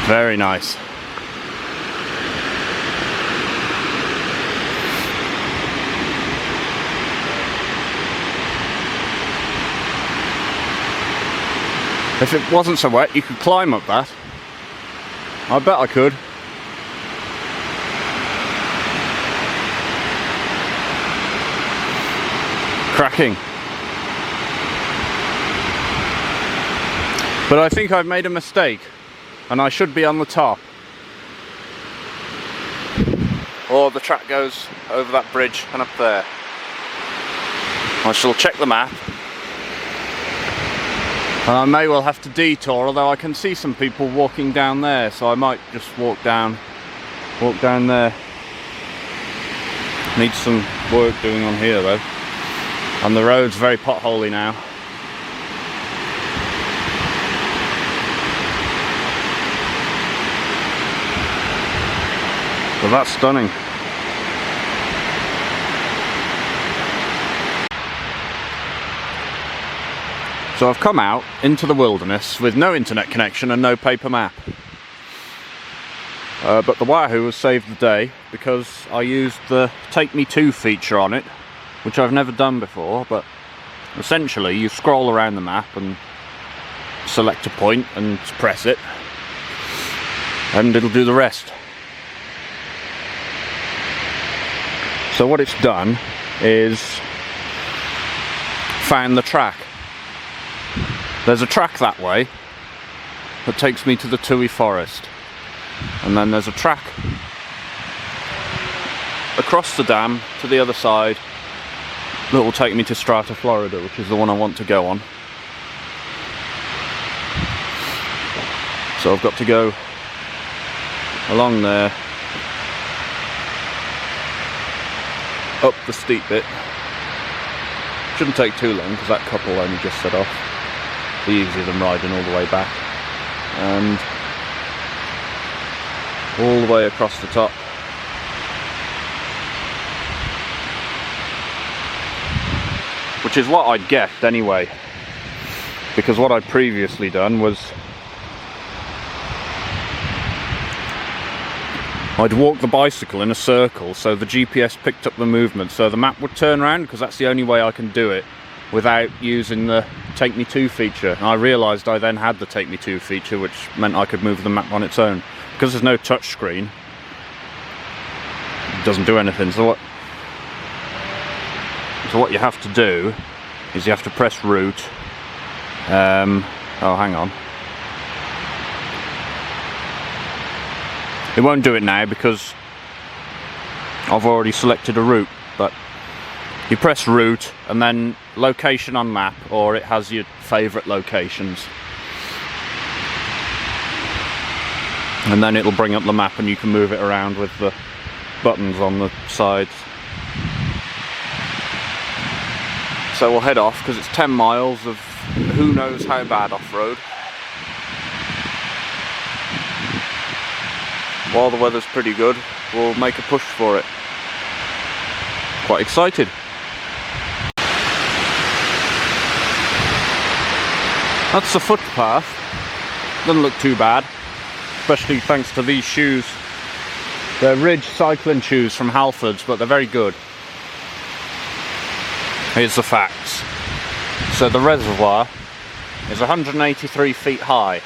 Very nice. If it wasn't so wet, you could climb up that. I bet I could. Cracking. But I think I've made a mistake, and I should be on the top. Or the track goes over that bridge and up there. I shall check the map. And I may well have to detour, although I can see some people walking down there, so I might just walk down there. Needs some work doing on here though. And the road's very potholy now. But that's stunning. So I've come out into the wilderness with no internet connection and no paper map. But the Wahoo has saved the day because I used the Take Me To feature on it, which I've never done before, but essentially you scroll around the map and select a point and press it, and it'll do the rest. So what it's done is found the track. There's a track that way that takes me to the Tui forest, and then there's a track across the dam to the other side that will take me to Strata Florida, which is the one I want to go on. So I've got to go along there, up the steep bit. Shouldn't take too long because that couple only just set off. Be easier than riding all the way back, and all the way across the top. Which is what I'd guessed anyway, because what I'd previously done was I'd walk the bicycle in a circle so the GPS picked up the movement, so the map would turn around, because that's the only way I can do it without using the Take Me To feature. And I realised I then had the Take Me To feature, which meant I could move the map on its own. Because there's no touch screen, it doesn't do anything. So what you have to do is you have to press route. Oh, hang on. It won't do it now because I've already selected a route, but you press route and then location on map, or it has your favourite locations. And then it'll bring up the map and you can move it around with the buttons on the sides. So we'll head off because it's 10 miles of who knows how bad off-road. While the weather's pretty good, we'll make a push for it. Quite excited. That's the footpath. Doesn't look too bad, especially thanks to these shoes. They're Ridge cycling shoes from Halfords, but they're very good. Here's the facts. So the reservoir is 183 feet high,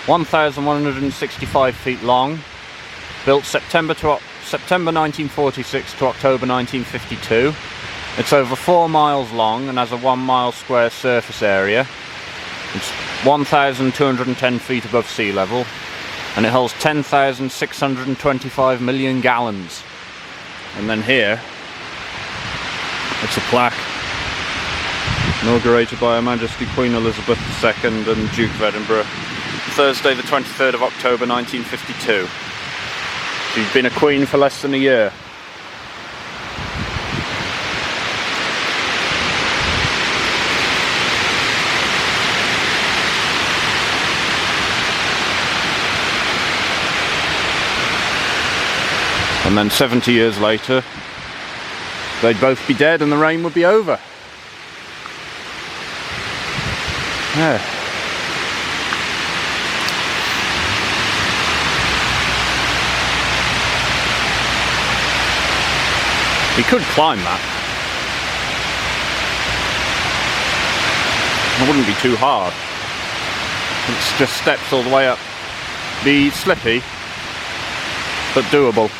1,165 feet long, built September 1946 to October 1952. It's over 4 miles long and has a 1 mile square surface area. It's 1,210 feet above sea level, and it holds 10,625 million gallons. And then here, it's a plaque. Inaugurated by Her Majesty Queen Elizabeth II and Duke of Edinburgh, Thursday the 23rd of October 1952. She's been a queen for less than a year. And then 70 years later, they'd both be dead and the reign would be over. Yeah. You could climb that. It wouldn't be too hard. It's just steps all the way up. Be slippy, but doable.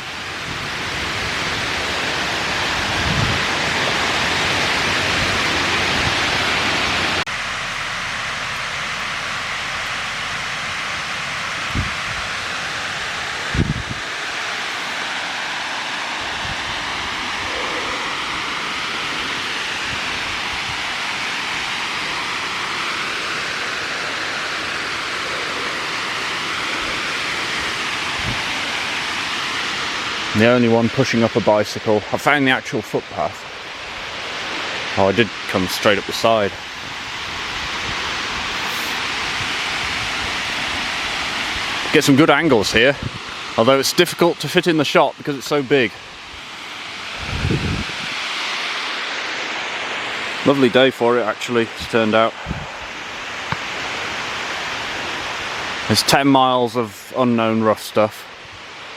The only one pushing up a bicycle. I found the actual footpath. Oh, I did come straight up the side. Get some good angles here, although it's difficult to fit in the shot because it's so big. Lovely day for it actually, it's turned out. There's 10 miles of unknown rough stuff,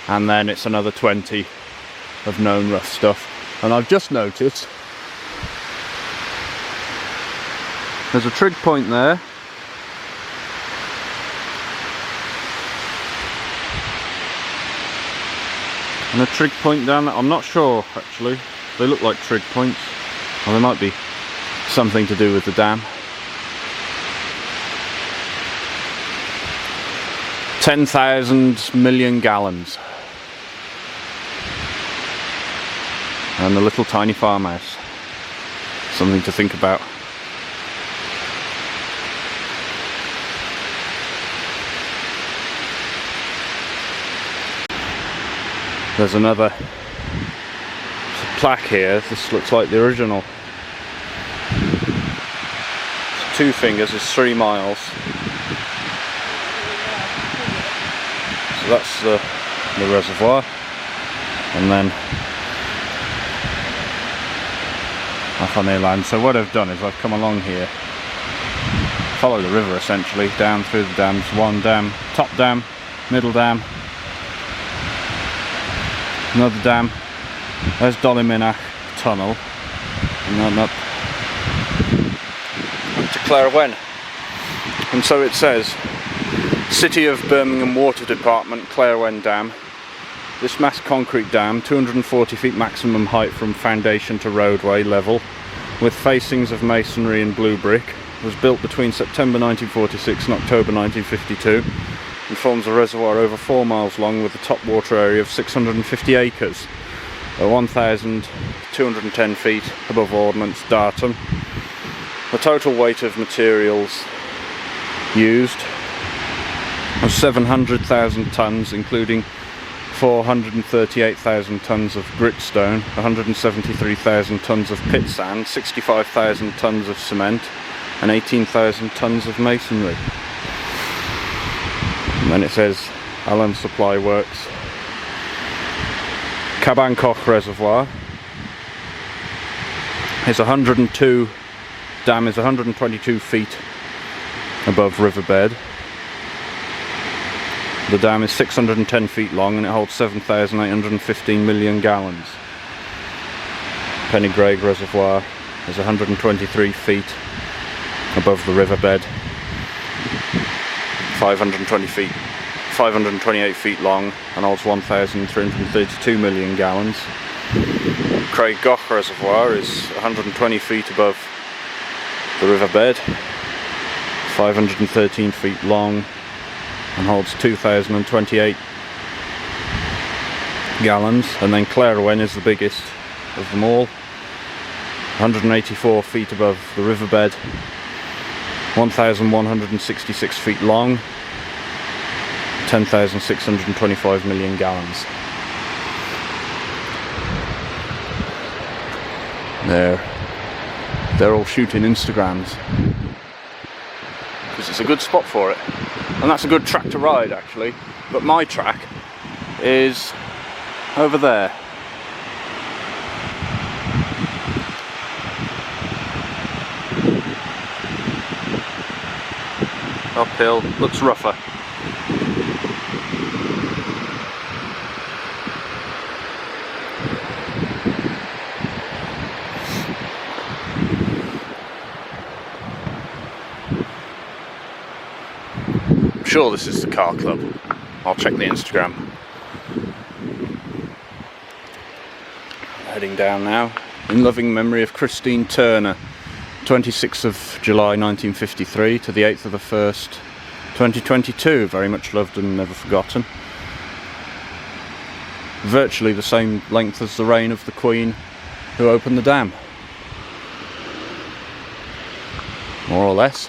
and then it's another 20 of known rough stuff. And I've just noticed there's a trig point there, and a trig point down there. I'm not sure actually, they look like trig points, or they might be something to do with the dam. 10,000 million gallons. And a little tiny farmhouse. Something to think about. There's another plaque here. This looks like the original. So 2 fingers is 3 miles. So that's the reservoir, and then off on Elan. So what I've done is I've come along here, follow the river essentially, down through the dams. One dam, top dam, middle dam, another dam. There's Dollyminach Tunnel, and then up to Claerwen. And so it says, City of Birmingham Water Department, Claerwen Dam. This mass concrete dam, 240 feet maximum height from foundation to roadway level, with facings of masonry and blue brick, was built between September 1946 and October 1952, and forms a reservoir over 4 miles long with a top water area of 650 acres, at 1,210 feet above ordnance datum. The total weight of materials used was 700,000 tonnes, including 438,000 tonnes of gritstone, 173,000 tonnes of pit sand, 65,000 tonnes of cement, and 18,000 tonnes of masonry. And then it says Allen Supply Works. Cabancoch Reservoir is 102, dam is 122 feet above riverbed. The dam is 610 feet long and it holds 7,815 million gallons. Pennygrave Reservoir is 123 feet above the riverbed, 528 feet long and holds 1,332 million gallons. Craiggoch Reservoir is 120 feet above the riverbed, 513 feet long and holds 2,028 gallons. And then Claerwen is the biggest of them all, 184 feet above the riverbed, 1,166 feet long, 10,625 million gallons. They're all shooting Instagrams because it's a good spot for it, and that's a good track to ride actually. But my track is over there. Uphill, looks rougher. sure this is the car club. I'll check the Instagram. Heading down now. In loving memory of Christine Turner, 26th of July 1953 to the 8th of the 1st 2022. Very much loved and never forgotten. Virtually the same length as the reign of the Queen who opened the dam. More or less.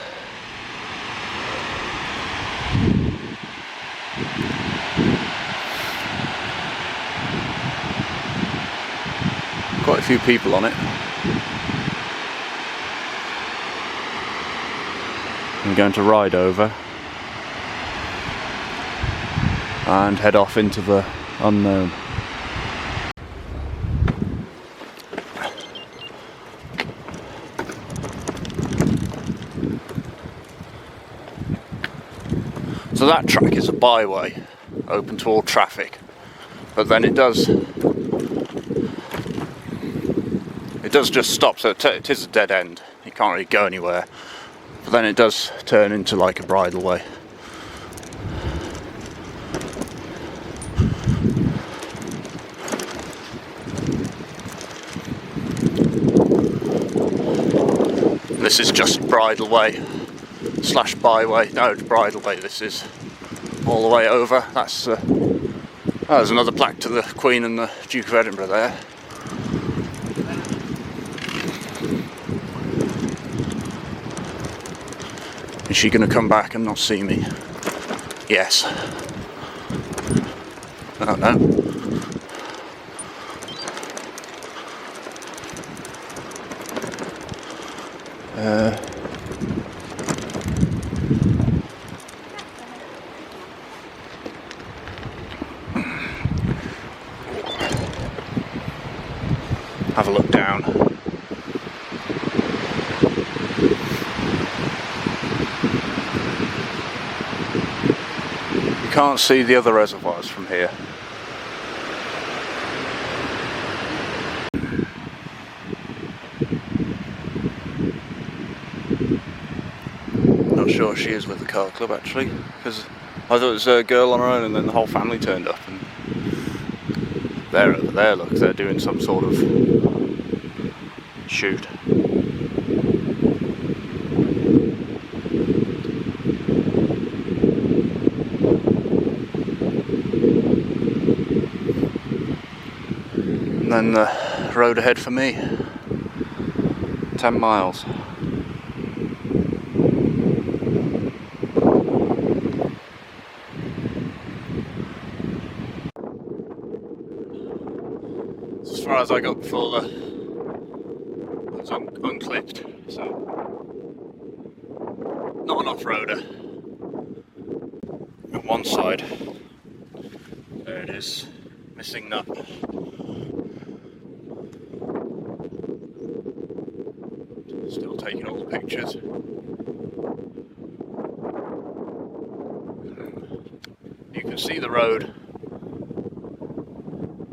Quite a few people on it. I'm going to ride over and head off into the unknown. So that track is a byway, open to all traffic, but then it does just stop, so it is a dead end. You can't really go anywhere, but then it does turn into like a bridleway. This is just bridleway slash byway. No, it's bridleway. This is all the way over. That's there's another plaque to the Queen and the Duke of Edinburgh there. Is she going to come back and not see me? Yes. Oh no. Have a look down. You can't see the other reservoirs from here. Not sure she is with the car club actually, because I thought it was a girl on her own and then the whole family turned up. And they're over there, look, they're doing some sort of shoot. And then the road ahead for me, 10 miles. As far as I got before it was unclipped, so not an off-roader. On one side, there it is, missing nut. Still taking all the pictures. You can see the road.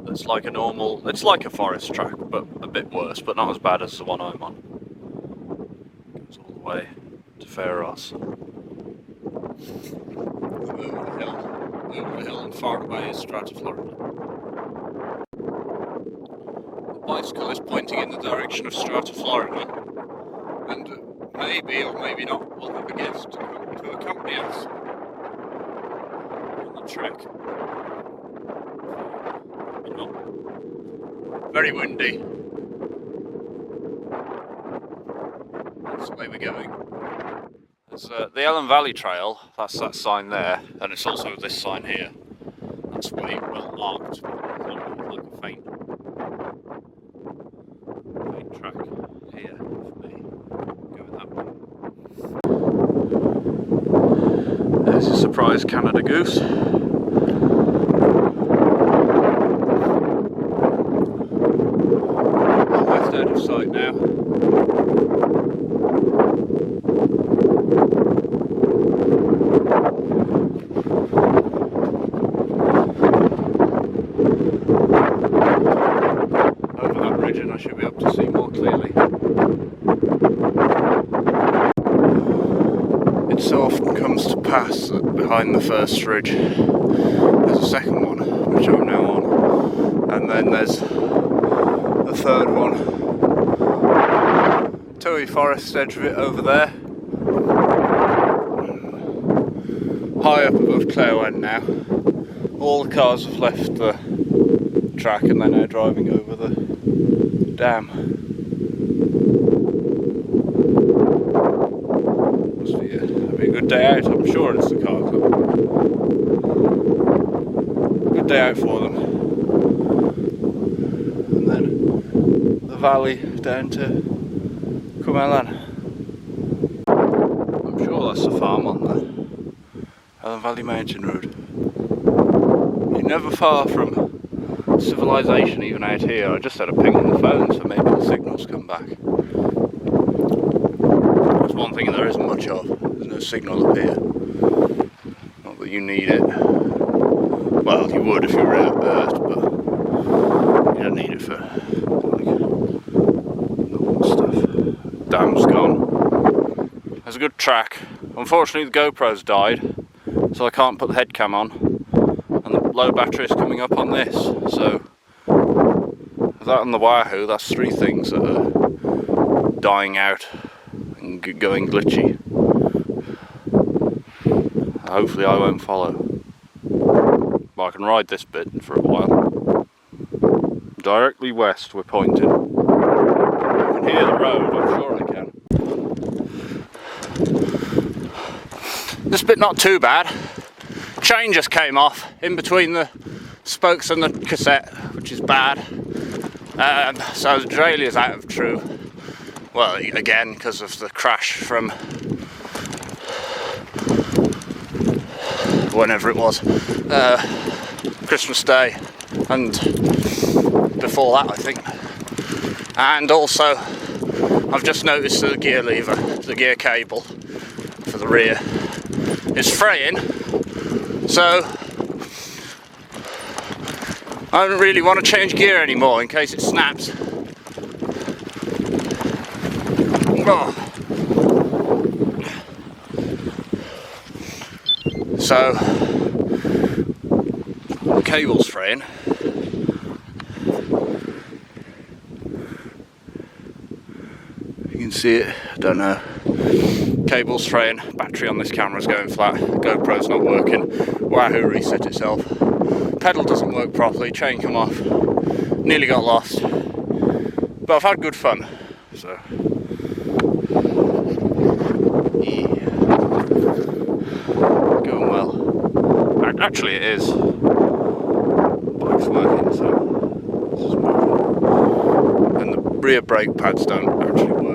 It's like a normal, it's like a forest track, but a bit worse, but not as bad as the one I'm on. Goes all the way to Fair Ross. Over the hill and far away is Strata Florida. The bicycle is pointing in the direction of Strata Florida, and maybe or maybe not we'll have a guest to accompany us on the trek. Very windy. That's the way we're going. There's the Elan Valley Trail, that's that sign there, and it's also this sign here. That's way well marked, like a faint track here for me. Going that way. There's a surprise Canada goose. Out of sight now. Over that ridge and I should be able to see more clearly. It so often comes to pass behind the first ridge. There's a second one, which I'm now on, and then there's the third one. Toey forest edge of it over there. High up above Claerwen now. All the cars have left the track and they're now driving over the dam. Must be a good day out, I'm sure it's the car club. Good day out for them. And then the valley down to Elan. I'm sure that's the farm on the Elan Valley Mountain Road. You're never far from civilization even out here. I just had a ping on the phone, so maybe the signal's come back. That's one thing there isn't much of. There's no signal up here. Not that you need it. Well, you would if you were out Earth, but you don't need it for like normal stuff. Dam's gone. There's a good track. Unfortunately, the GoPro's died, so I can't put the head cam on. And the low battery is coming up on this, so that and the Wahoo, that's three things that are dying out and going glitchy. Hopefully I won't follow, but I can ride this bit for a while. Directly west we're pointing. I can hear the road, I'm sure I can. This bit not too bad. Chain just came off in between the spokes and the cassette, which is bad. So the derailleur's out of true. Well, again, because of the crash from whenever it was, Christmas Day, and before that I think. And also, I've just noticed that the gear lever, the gear cable for the rear, is fraying. So I don't really want to change gear anymore in case it snaps. Oh. So the cable's fraying. You can see it, I don't know. Cable's fraying, battery on this camera's going flat, GoPro's not working, Wahoo reset itself, pedal doesn't work properly, chain come off, nearly got lost, but I've had good fun, so yeah. Going well. Actually it is, bike's working, so this is moving, and the rear brake pads don't actually work.